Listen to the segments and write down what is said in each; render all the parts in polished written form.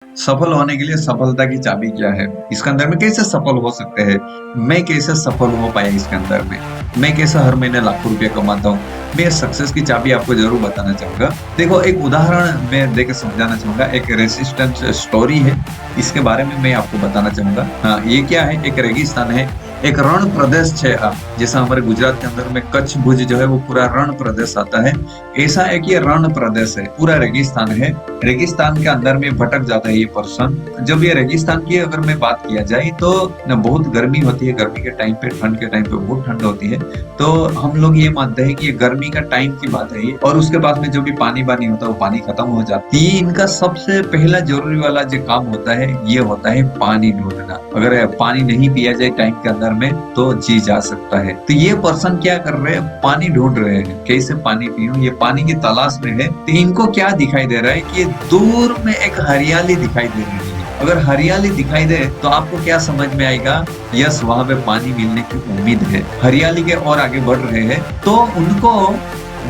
सफल होने के लिए सफलता की चाबी क्या है? इसके अंदर में कैसे सफल हो सकते हैं? मैं कैसे सफल हो पाया इसके अंदर में? मैं कैसे हर महीने लाखों रुपए कमाता हूँ? मैं सक्सेस की चाबी आपको ज़रूर बताना चाहूँगा। देखो, एक उदाहरण मैं देके समझाना चाहूँगा। एक रेसिस्टेंस स्टोरी है, इसके बारे में मैं आपको बताना चाहूँगा। हाँ, ये क्या है? एक रेगिस्तान है, एक रण प्रदेश है। जैसा हमारे गुजरात के अंदर में कच्छ, भुज जो है वो पूरा रण प्रदेश आता है। ऐसा एक ये रण प्रदेश है, पूरा रेगिस्तान है। रेगिस्तान के अंदर में भटक जाता है ये पर्सन। जब ये रेगिस्तान की अगर मैं बात किया जाए तो न बहुत गर्मी होती है, गर्मी के टाइम पे, ठंड के टाइम पे बहुत ठंड होती है। तो हम लोग ये मानते हैं कि ये गर्मी का टाइम की बात है ये, और उसके बाद में जो भी पानी वानी होता है वो पानी खत्म हो जाता है। ये इनका सबसे पहला जरूरी वाला जो काम होता है ये होता है पानी ढूंढना। अगर पानी नहीं पिया जाए टाइम के अंदर में तो जी जा सकता है। तो ये पर्सन क्या कर रहे हैं? पानी ढूंढ रहे हैं, कैसे पानी पीऊं, ये पानी की तलाश में है। तो इनको क्या दिखाई दे रहा है कि दूर में एक हरियाली दिखाई दे रही है। अगर हरियाली दिखाई दे तो आपको क्या समझ में आएगा? यस, वहां पे पानी मिलने की उम्मीद है। हरियाली के और आगे बढ़ रहे हैं तो उनको,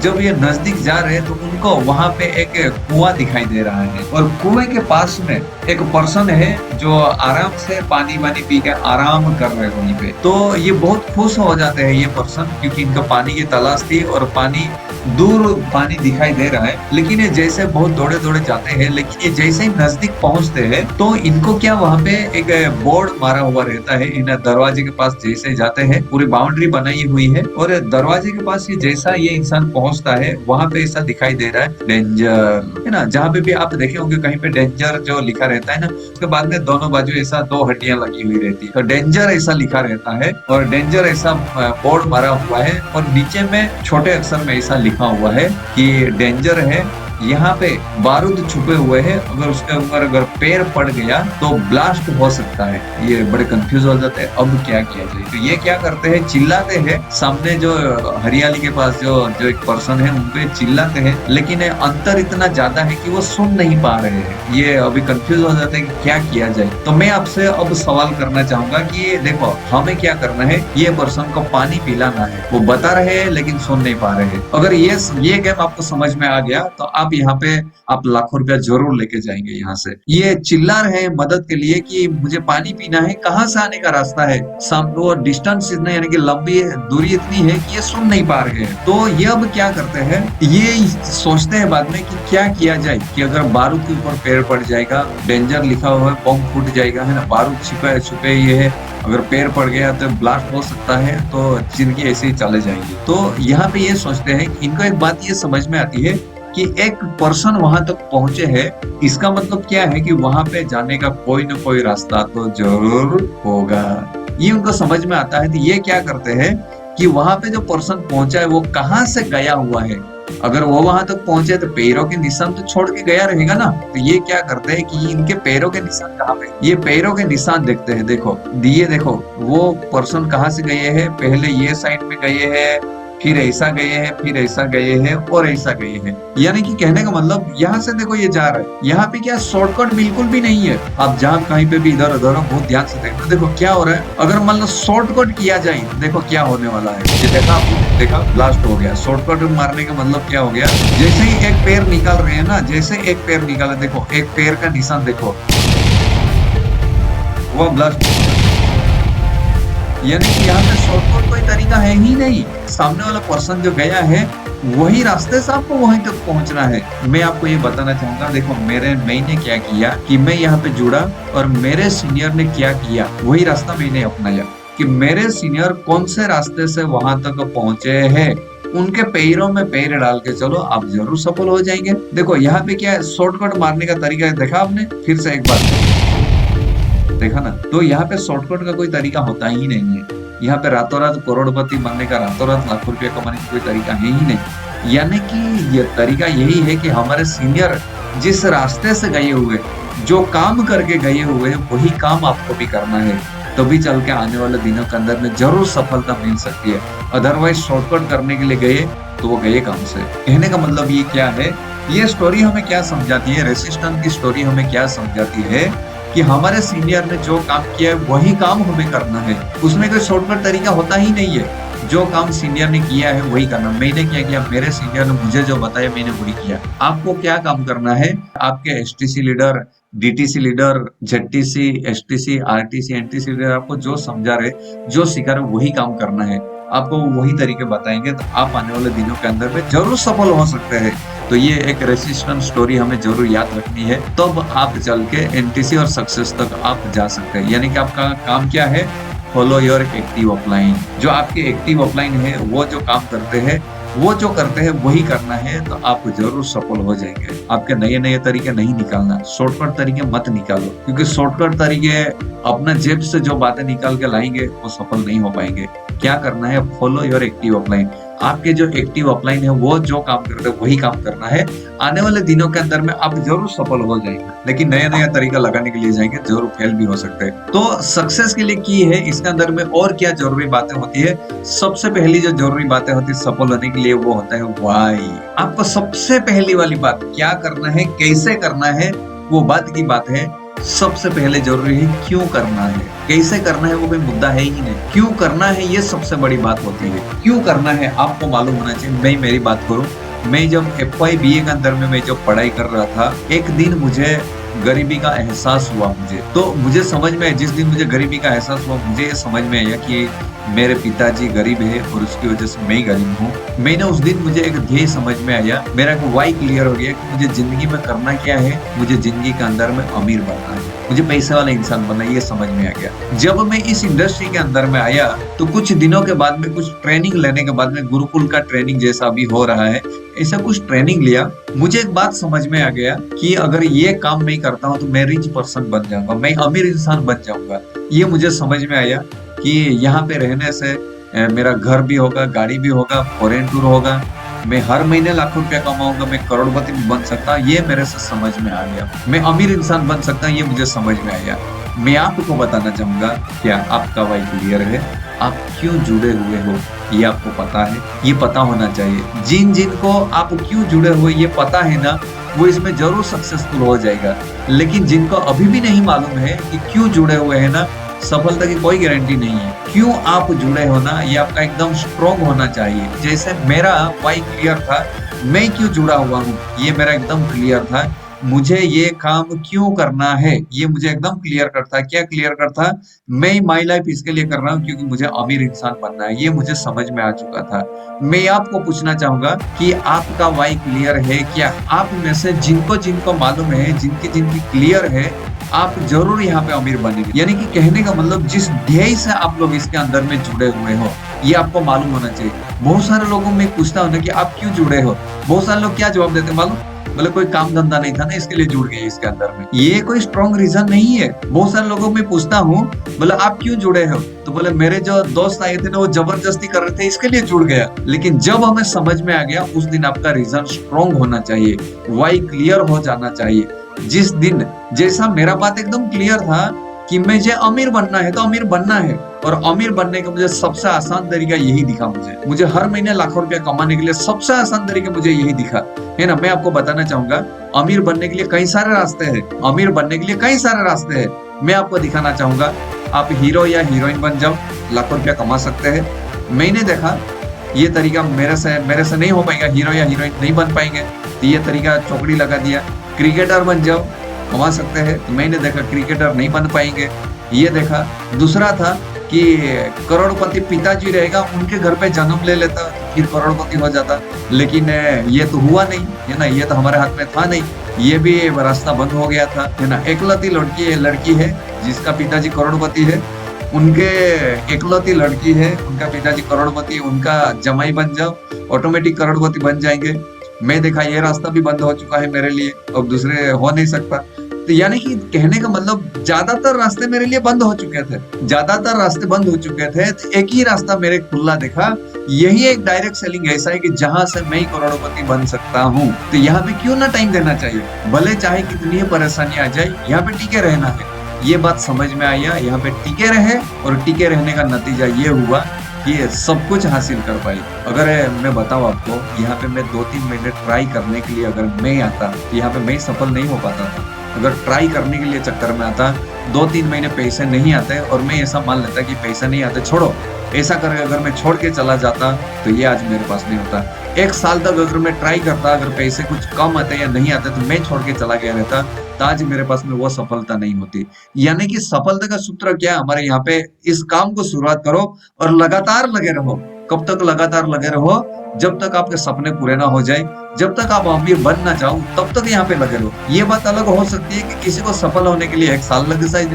जब ये नजदीक जा रहे हैं तो उनको वहां पे एक कुआं दिखाई दे रहा है, और कुएं के पास में एक पर्सन है जो आराम से पानी वानी पी के आराम कर रहे हैं वहीं पे। तो ये बहुत खुश हो जाते हैं ये पर्सन, क्योंकि इनका पानी की तलाश थी और पानी, दूर पानी दिखाई दे रहा है। लेकिन ये जैसे बहुत दौड़े दौड़े जाते हैं, लेकिन ये जैसे ही नजदीक पहुंचते हैं तो इनको क्या, वहां पे एक बोर्ड मारा हुआ रहता है। इन दरवाजे के पास जैसे जाते हैं, पूरी बाउंड्री बनाई हुई है, और दरवाजे के पास ये जैसा ये इंसान पहुंचता है वहां पे ऐसा दिखाई दे रहा है डेंजर, है ना। जहाँ पे भी आप देखे होंगे कहीं पे डेंजर जो लिखा रहता है ना, उसके बाद में दोनों बाजू ऐसा दो हड्डियां लगी हुई रहती है, तो डेंजर ऐसा लिखा रहता है, और डेंजर ऐसा बोर्ड मारा हुआ है, और नीचे में छोटे अक्षर में ऐसा लिखा हुआ है कि डेंजर है, यहाँ पे बारूद छुपे हुए हैं, अगर उसके ऊपर अगर पैर पड़ गया तो ब्लास्ट हो सकता है। ये बड़े कंफ्यूज हो जाते हैं, अब क्या किया जाए। तो ये क्या करते हैं? चिल्लाते हैं सामने जो हरियाली के पास जो जो एक पर्सन है उनपे चिल्लाते हैं, लेकिन अंतर इतना ज्यादा है कि वो सुन नहीं पा रहे हैं। ये अभी कंफ्यूज हो जाते हैं कि क्या किया जाए। तो मैं आपसे अब सवाल करना चाहूंगा कि देखो, हमें क्या करना है? ये पर्सन को पानी पिलाना है। वो बता रहे हैं लेकिन सुन नहीं पा रहे हैं। अगर ये गेम आपको समझ में आ गया तो आप यहाँ पे आप लाखों रुपया जरूर लेके जाएंगे यहाँ से। ये चिल्ला रहे हैं मदद के लिए कि मुझे पानी पीना है, कहाँ से आने का रास्ता है, वो डिस्टेंस इतने, यानी कि लंबी दूरी इतनी है कि ये सुन नहीं पा रहे हैं। तो ये अब क्या करते हैं? ये सोचते हैं बाद में कि क्या किया जाए, कि अगर बारूद के ऊपर पैर पड़ जाएगा, डेंजर लिखा हुआ है, बम फूट जाएगा, है ना, बारूद छिपे छुपे ये है, अगर पैर पड़ गया तो ब्लास्ट हो सकता है, तो जिंदगी ऐसे ही चले जाएंगी। तो यहाँ पे ये सोचते हैं, इनको एक बात ये समझ में आती है कि एक पर्सन वहां तक पहुंचे है, इसका मतलब क्या है कि वहां पे जाने का कोई ना कोई रास्ता तो जरूर होगा। ये उनको समझ में आता है। तो ये क्या करते हैं कि वहां पे जो पर्सन पहुंचा है वो कहाँ से गया हुआ है। अगर वो वहां तक पहुंचे तो पैरों के निशान तो छोड़ के गया रहेगा ना। तो ये क्या करते हैं कि इनके पैरों के निशान कहाँ पे? ये पैरों के निशान देखते हैं। देखो दिए, देखो वो पर्सन कहाँ से गए हैं। पहले ये साइड में गए हैं, फिर ऐसा गए हैं, फिर ऐसा गए हैं, और ऐसा गए हैं। यानी कि कहने का मतलब, यहाँ से देखो ये जा रहा है, यहाँ पे क्या शॉर्टकट बिल्कुल भी नहीं है। आप जहाँ कहीं पे भी इधर उधर बहुत ध्यान से देखना। देखो क्या हो रहा है, अगर मान लो शॉर्टकट किया जाए, देखो क्या होने वाला है। ये देखा आपने? देखा, ब्लास्ट हो गया। शॉर्टकट मारने का मतलब क्या हो गया? जैसे ही एक पैर निकाल रहे हैं ना, जैसे एक पैर निकाला, देखो एक पैर का निशान देखो, वो ब्लास्ट। यानी कि यहाँ पे शॉर्टकट कोई तरीका है ही नहीं। सामने वाला पर्सन जो गया है वही रास्ते से आपको वहीं तक पहुंचना है। मैं आपको ये बताना चाहूंगा, देखो मैंने क्या किया कि मैं यहाँ पे जुड़ा, और मेरे सीनियर ने क्या किया वही रास्ता मैंने अपनाया। कि मेरे सीनियर कौन से रास्ते से वहां तक पहुंचे हैं, उनके पैरों में पैर डाल के चलो, आप जरूर सफल हो जाएंगे। देखो यहाँ पे क्या है, शॉर्टकट मारने का तरीका है। देखा आपने? फिर से एक बार देखा ना। तो यहाँ पे शॉर्टकट का कोई तरीका होता ही नहीं है। यहाँ पे रातों रात करोड़पति बनने का, रातों रात लाखों रुपया कमाने का कोई तरीका है ही नहीं। यानी कि ये तरीका यही है कि हमारे सीनियर जिस रास्ते से गए हुए, जो काम करके गए हुए, वही काम आपको भी करना है। तभी चल के आने वाले दिनों के अंदर में जरूर सफलता मिल सकती है। अदरवाइज शॉर्टकट करने के लिए गए तो वो गए काम से। कहने का मतलब ये क्या है, ये स्टोरी हमें क्या समझाती है? रेसिस्टेंस की स्टोरी हमें क्या समझाती है कि हमारे सीनियर ने जो काम किया है वही काम हमें करना है। उसमें कोई शॉर्टकट तरीका होता ही नहीं है। जो काम सीनियर ने किया है वही करना। मैंने क्या किया, मेरे सीनियर ने मुझे जो बताया मैंने वही किया। आपको क्या काम करना है? आपके STC leader DTC leader, ZTC, STC, RTC, NTC leader आपको जो समझा रहे, जो सिखा रहे वही काम करना है। आपको वही तरीके बताएंगे तो आप आने वाले दिनों के अंदर में जरूर सफल हो सकते हैं। तो ये एक रेसिस्टेंस स्टोरी हमें जरूर याद रखनी है, तब आप चल के एनटीसी और सक्सेस तक आप जा सकते हैं। यानी कि आपका काम क्या है? Follow your active offline. जो आपके एक्टिव ऑफलाइन है वो जो काम करते हैं, वो जो करते हैं वही करना है, तो आप जरूर सफल हो जाएंगे। आपके नए नए तरीके नहीं निकालना, शॉर्टकट तरीके मत निकालो, क्योंकि शॉर्टकट तरीके अपना जेब से जो बातें निकाल के लाएंगे वो सफल नहीं हो पाएंगे। क्या करना है? Follow your active offline. आपके जो एक्टिव ऑफलाइन है वो जो काम करते हैं वही काम करना है। आने वाले दिनों के अंदर में आप जरूर सफल हो जाएंगे, लेकिन नया नया तरीका लगाने के लिए जाएंगे जरूर फेल भी हो सकते हैं। तो सक्सेस के लिए की है, इसके अंदर में और क्या जरूरी बातें होती है? सबसे पहली जो जरूरी बातें होती है सफल होने के लिए वो होता है व्हाई। आपको सबसे पहली वाली बात क्या करना है, कैसे करना है, वो बात की बात है। सबसे पहले जरूरी है क्यों करना है। कैसे करना है वो कोई मुद्दा है ही नहीं, क्यों करना है ये सबसे बड़ी बात होती है। क्यों करना है आपको मालूम होना चाहिए। मैं मेरी बात करूं, मैं जब FY BA के अंदर में मैं जब पढ़ाई कर रहा था, एक दिन मुझे गरीबी का एहसास हुआ। मुझे समझ में, जिस दिन मुझे गरीबी का एहसास हुआ, मुझे ये समझ में आया कि मेरे पिताजी गरीब है और उसकी वजह से मैं गरीब हूँ। मैंने उस दिन मुझे एक ध्येय समझ में आया, मेरा एक वाई क्लियर हो गया कि मुझे जिंदगी में करना क्या है। मुझे जिंदगी के अंदर में अमीर बनना है, मुझे पैसे वाला इंसान बनना है, ये समझ में आ गया। जब मैं इस इंडस्ट्री के अंदर में आया तो कुछ दिनों के बाद में, कुछ ट्रेनिंग लेने के बाद में, गुरुकुल का ट्रेनिंग जैसा अभी हो रहा है ऐसा कुछ ट्रेनिंग लिया, मुझे एक बात समझ में आ गया कि अगर ये काम मैं करता हूँ तो मैं रिच पर्सन बन जाऊंगा, मैं अमीर इंसान बन जाऊंगा। ये मुझे समझ में आया कि यहाँ पे रहने से मेरा घर भी होगा, गाड़ी भी होगा, फॉरेन टूर होगा, मैं हर महीने लाखों रुपया कमाऊंगा, मैं करोड़पति बन सकता, ये मेरे से समझ में आ गया। मैं अमीर इंसान बन सकता, ये मुझे समझ में आया। मैं आपको बताना चाहूंगा, क्या आपका वाई क्लियर है? आप क्यों जुड़े हुए हो ये आपको पता है? ये पता होना चाहिए। जिन को आप क्यों जुड़े हुए ये पता है ना, वो इसमें जरूर सक्सेसफुल हो जाएगा। लेकिन जिनको अभी भी नहीं मालूम है कि क्यों जुड़े हुए हैं ना, सफलता की कोई गारंटी नहीं है। क्यों आप जुड़े हो ना, ये आपका एकदम स्ट्रॉन्ग होना चाहिए। जैसे मेरा वाई क्लियर था, मैं क्यों जुड़ा हुआ हूँ ये मेरा एकदम क्लियर था। मुझे ये काम क्यों करना है ये मुझे एकदम क्लियर करता। क्या क्लियर करता? मैं माई लाइफ इसके लिए कर रहा हूँ क्योंकि मुझे अमीर इंसान बनना है, ये मुझे समझ में आ चुका था। मैं आपको पूछना चाहूंगा कि आपका वाई क्लियर है क्या? आप में से जिनको मालूम है, जिनकी क्लियर है, आप जरूर यहाँ पे अमीर बनेंगे। यानी कि कहने का मतलब, जिस ध्येय से आप लोग इसके अंदर में जुड़े हुए हो ये आपको मालूम होना चाहिए। बहुत सारे लोगों में पूछता हूँ ना कि आप क्यों जुड़े हो, बहुत सारे लोग क्या जवाब देते मालूम? मतलब कोई काम धंधा नहीं था ना इसके लिए जुड़ गए इसके अंदर में। ये कोई स्ट्रॉन्ग रीजन नहीं है। बहुत सारे लोगों में पूछता हूँ, बोले आप क्यों जुड़े हो, तो बोले मेरे जो दोस्त आए थे ना वो जबरदस्ती कर रहे थे इसके लिए जुड़ गया। लेकिन जब हमें समझ में आ गया उस दिन आपका रीजन स्ट्रॉन्ग होना चाहिए, वाई क्लियर हो जाना चाहिए। जिस दिन, जैसा मेरा बात एकदम क्लियर था कि मुझे अमीर बनना है तो अमीर बनना है, और अमीर बनने का मुझे सबसे आसान तरीका यही दिखा। मुझे हर महीने लाखों रुपया कमाने के लिए सबसे आसान तरीका मुझे यही दिखा है ना। मैं आपको बताना चाहूंगा, अमीर बनने के लिए कई सारे रास्ते हैं, अमीर बनने के लिए कई सारे रास्ते हैं। मैं आपको दिखाना चाहूंगा, आप हीरो या हीरोइन बन जाओ, लाखों रुपया कमा सकते हैं। मैंने देखा ये तरीका मेरे से नहीं हो पाएगा, हीरो या हीरोइन नहीं बन पाएंगे, तो ये तरीका चौकड़ी लगा दिया। क्रिकेटर बन जाओ, कमा सकते हैं, तो मैंने देखा क्रिकेटर नहीं बन पाएंगे, ये देखा। दूसरा था कि करोड़पति पिताजी रहेगा, उनके घर पे जन्म ले लेता फिर करोड़पति हो जाता, लेकिन ये तो हुआ नहीं है ना, ये तो हमारे हाथ में था नहीं, ये भी रास्ता बंद हो गया था है ना। एकलौती लड़की है जिसका पिताजी करोड़पति है, उनके एकलौती लड़की है, उनका पिताजी करोड़पति, उनका जमाई बन जाओ, ऑटोमेटिक करोड़पति बन जाएंगे। मैं देखा ये रास्ता भी बंद हो चुका है मेरे लिए, अब दूसरे हो नहीं सकता। तो यानी कि कहने का मतलब, ज्यादातर रास्ते मेरे लिए बंद हो चुके थे, ज्यादातर रास्ते बंद हो चुके थे, तो एक ही रास्ता मेरे खुला दिखा। यही एक डायरेक्ट सेलिंग ऐसा है कि जहां से मैं करोड़पति बन सकता हूँ। तो यहाँ पे क्यों ना टाइम देना चाहिए, भले चाहे कितनी परेशानी आ जाए, यहाँ पे टिके रहना है। ये बात समझ में आया, यहाँ पे टिके रहे, और टिके रहने का नतीजा ये हुआ कि सब कुछ हासिल कर पाई। अगर मैं बताऊं आपको, यहाँ पे मैं 2-3 महीने ट्राई करने के लिए अगर मैं आता, यहाँ पे मैं सफल नहीं हो पाता था। अगर ट्राई करने के लिए चक्कर में आता, 2-3 महीने पैसे नहीं आते, और मैं ऐसा मान लेता कि पैसे नहीं आते, छोड़ो, ऐसा करके अगर मैं छोड़ के चला जाता तो ये आज मेरे पास नहीं होता। 1 साल तक अगर मैं ट्राई करता, अगर पैसे कुछ कम आते या नहीं आते तो मैं छोड़ के चला गया रहता, आज मेरे पास में वो सफलता नहीं होती। यानी कि सफलता का सूत्र क्या है हमारे यहाँ पे, इस काम को शुरुआत करो और लगातार लगे रहो। कब तक लगातार लगे रहो? जब तक आपके सपने पूरे ना हो जाए, जब तक आप अमीर बन ना जाओ, तब तक यहाँ पे लगे रहो। ये बात अलग हो सकती है कि किसी को सफल होने के लिए 1 साल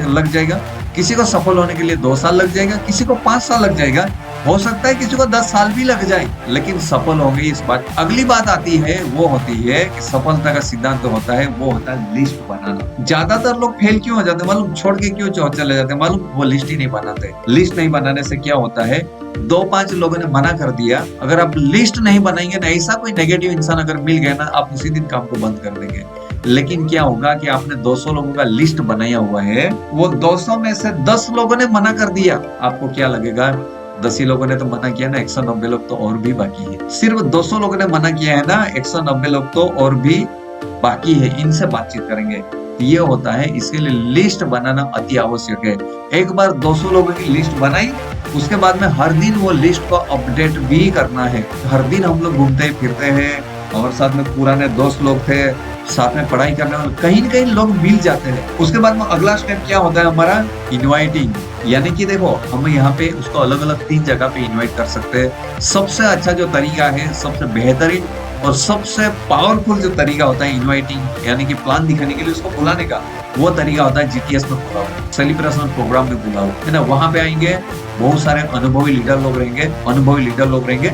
लग जाएगा, किसी को सफल होने के लिए 2 साल लग जाएगा, किसी को 5 साल लग जाएगा, हो सकता है किसी को 10 साल भी लग जाए, लेकिन सफल होंगे इस बात। अगली बात आती है, वो होती है कि सफलता का सिद्धांत होता है, वो होता है लिस्ट बनाना। ज्यादातर लोग फेल क्यों हो जाते हैं मालूम? छोड़ के क्यों चले जाते हैं मालूम? वो लिस्ट ही नहीं बनाते। लिस्ट नहीं बनाने से क्या होता है, 2-5 लोगों ने मना कर दिया, अगर आप लिस्ट नहीं बनाएंगे ना, ऐसा कोई नेगेटिव इंसान अगर मिल गया ना, आप उसी दिन काम को बंद कर देंगे। लेकिन क्या होगा कि आपने 200 लोगों का लिस्ट बनाया हुआ है, वो 200 में से 10 लोगों ने मना कर दिया, आपको क्या लगेगा? 10 ही लोगों ने तो मना किया ना, 190 लोग तो और भी बाकी है। सिर्फ 200 लोगों ने मना किया है ना, 190 लोग तो और भी बाकी है, इनसे बातचीत करेंगे। ये होता है, इसके लिए लिस्ट बनाना अति आवश्यक है। एक बार 200 लोगों की लिस्ट बनाई, उसके बाद में हर दिन वो लिस्ट को अपडेट भी करना है। हर दिन हम लोग घूमते फिरते हैं और साथ में पुराने दोस्त लोग थे, साथ में पढ़ाई करने वाले कहीं न कहीं लोग मिल जाते हैं। उसके बाद में अगला स्टेप क्या होता है हमारा? इनवाइटिंग। यानी कि देखो, हम यहाँ पे उसको अलग-अलग 3 जगह पे इनवाइट कर सकते हैं। सबसे अच्छा जो तरीका है, सबसे बेहतरीन और सबसे पावरफुल जो तरीका होता है इनवाइटिंग, यानी कि प्लान दिखाने के लिए उसको बुलाने का, वो तरीका होता है जीटीएस में बुलाओ, सेलिब्रेशन प्रोग्राम में बुलाओ, है ना? वहां पे आएंगे, बहुत सारे अनुभवी लीडर लोग रहेंगे,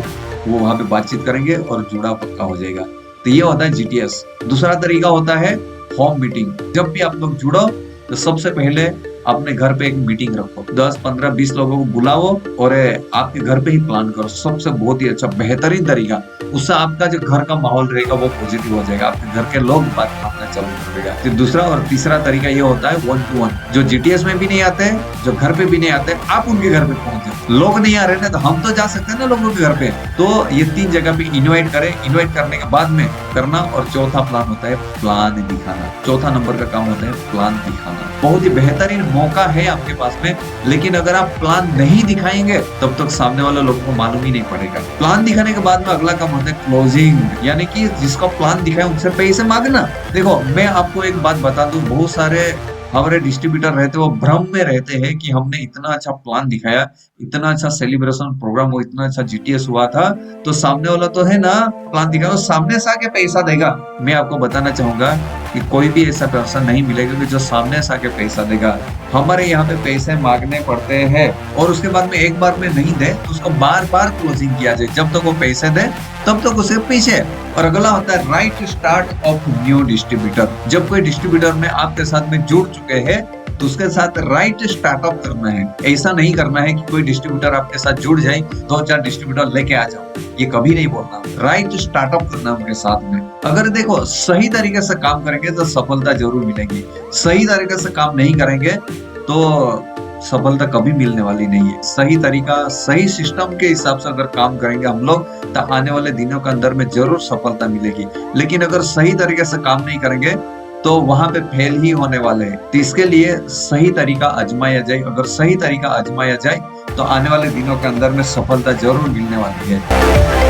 वो वहां पे बातचीत करेंगे और जुड़ाव पक्का हो जाएगा। तो ये होता है जीटीएस। दूसरा तरीका होता है होम मीटिंग। जब भी आप लोग जुड़ो तो सबसे पहले अपने घर पे एक मीटिंग रखो, 10, 15, 20 लोगों को बुलाओ और आपके घर पे ही प्लान करो। सबसे बहुत ही अच्छा बेहतरीन तरीका, उससे आपका जो घर का माहौल रहेगा वो पॉजिटिव हो जाएगा, आपके घर के लोग बात मानना चालू कर देगा। तो दूसरा और तीसरा तरीका ये होता है 1 to 1। जो जीटीएस में भी नहीं आते, जो घर पे भी नहीं आते, आप उनके घर पे पहुंचे। लोग नहीं आ रहे ना, तो हम तो जा सकते हैं ना लोगों के घर पे। तो ये 3 जगह पे इन्वाइट करें, इन्वाइट करने के बाद में करना। और चौथा प्लान होता है प्लान दिखाना। चौथा नंबर का काम होता है प्लान दिखाना। बहुत ही बेहतरीन मौका है आपके पास में, लेकिन अगर आप प्लान नहीं दिखाएंगे तब तक सामने वाले लोगों को मालूम ही नहीं पड़ेगा। प्लान दिखाने के बाद में अगला काम होता है क्लोजिंग, यानी कि जिसका प्लान दिखाए उनसे पैसे मांगना। देखो, मैं आपको एक बात बता दूं, बहुत सारे हमारे डिस्ट्रीब्यूटर रहते, वो भ्रम में रहते हैं कि हमने इतना अच्छा प्लान दिखाया, इतना अच्छा सेलिब्रेशन प्रोग्राम हुआ, इतना अच्छा जीटीएस हुआ था, तो सामने वाला तो है ना प्लान दिखाया, सामने से आके पैसा देगा। मैं आपको बताना चाहूंगा कि कोई भी ऐसा पर्सन नहीं मिलेगा कि जो सामने से आके पैसा देगा। हमारे यहाँ पे पैसे मांगने पड़ते हैं और उसके बाद में एक बार में नहीं दे तो उसको बार बार क्लोजिंग किया जाए। जब तक वो पैसे दे तब तक उसे पीछे। और अगला होता है right start of new distributor. जब कोई डिस्ट्रीब्यूटर में आपके साथ में जुड़ चुके हैं तो उसके साथ राइट स्टार्टअप करना है। ऐसा नहीं करना है कि कोई डिस्ट्रीब्यूटर आपके साथ जुड़ जाए, 2-4 डिस्ट्रीब्यूटर लेके आ जाओ, ये कभी नहीं बोलना। राइट स्टार्टअप करना उनके साथ में। अगर देखो, सही तरीके से काम करेंगे तो सफलता जरूर मिलेगी, सही तरीके से काम नहीं करेंगे तो सफलता कभी मिलने वाली नहीं है। सही तरीका, सही सिस्टम के हिसाब से अगर काम करेंगे हम लोग तो आने वाले दिनों के अंदर में जरूर सफलता मिलेगी। लेकिन अगर सही तरीके से काम नहीं करेंगे तो वहां पे फेल ही होने वाले हैं। तो इसके लिए सही तरीका आजमाया जाए। अगर सही तरीका आजमाया जाए तो आने वाले दिनों के अंदर में सफलता जरूर मिलने वाली है।